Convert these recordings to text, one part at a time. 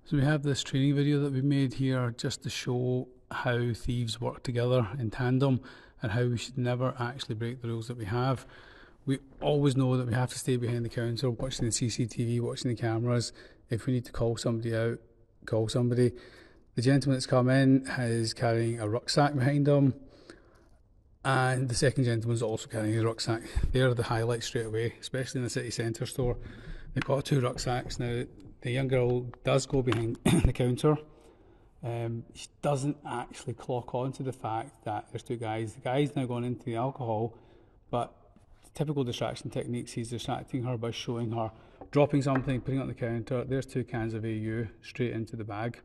So we have this training video that we've made here just to show how thieves work together in tandem and how we should never actually break the rules that we have. We always know that we have to stay behind the counter, watching the CCTV, watching the cameras. If we need to call somebody out, call somebody. The gentleman that's come in is carrying a rucksack behind him, and the second gentleman's also carrying his rucksack. They're the highlights straight away, especially in the city centre store. They've got two rucksacks. Now, the young girl does go behind the counter. She doesn't actually clock on to the fact that there's two guys. The guy's now gone into the alcohol, but typical distraction techniques, he's distracting her by showing her dropping something, putting it on the counter. There's 2 cans of AU straight into the bag.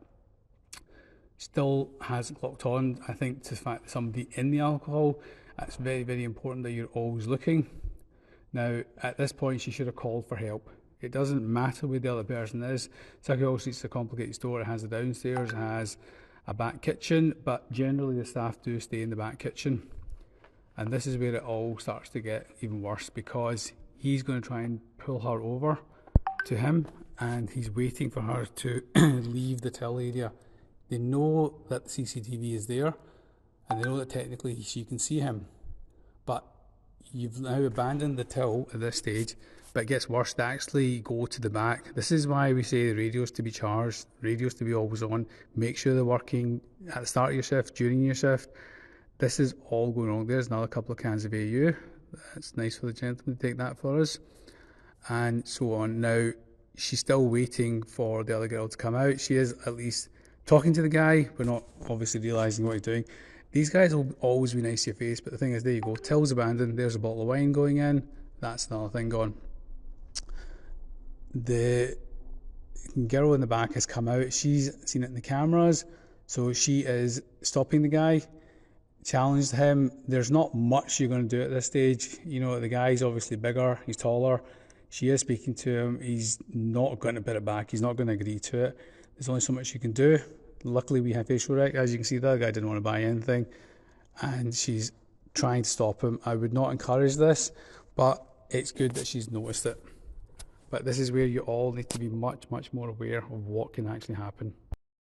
Still hasn't clocked on, I think, to the fact that somebody in the alcohol. It's very, very important that you're always looking. Now, at this point, she should have called for help. It doesn't matter where the other person is. Sauchiehall Street's a complicated store. It has the downstairs, it has a back kitchen, but generally the staff do stay in the back kitchen. And this is where it all starts to get even worse, because he's going to try and pull her over to him, and he's waiting for her to leave the till area. They know that the CCTV is there, and they know that technically she can see him. But you've now abandoned the till at this stage, but it gets worse. They actually go to the back. This is why we say the radios to be charged, radios to be always on. Make sure they're working at the start of your shift, during your shift. This is all going wrong. There's another couple of cans of AU. That's nice for the gentleman to take that for us. And so on. Now, she's still waiting for the other girl to come out. She is at least talking to the guy. We're not obviously realising what he's doing. These guys will always be nice to your face, but the thing is, there you go. Till's abandoned. There's a bottle of wine going in. That's another thing gone. The girl in the back has come out. She's seen it in the cameras, so she is stopping the guy, challenged him. There's not much you're going to do at this stage. You know, the guy's obviously bigger, he's taller. She is speaking to him. He's not going to put it back. He's not going to agree to it. There's only so much you can do. Luckily, we have facial rec. As you can see, the other guy didn't want to buy anything, and she's trying to stop him. I would not encourage this, but it's good that she's noticed it. But this is where you all need to be much, much more aware of what can actually happen.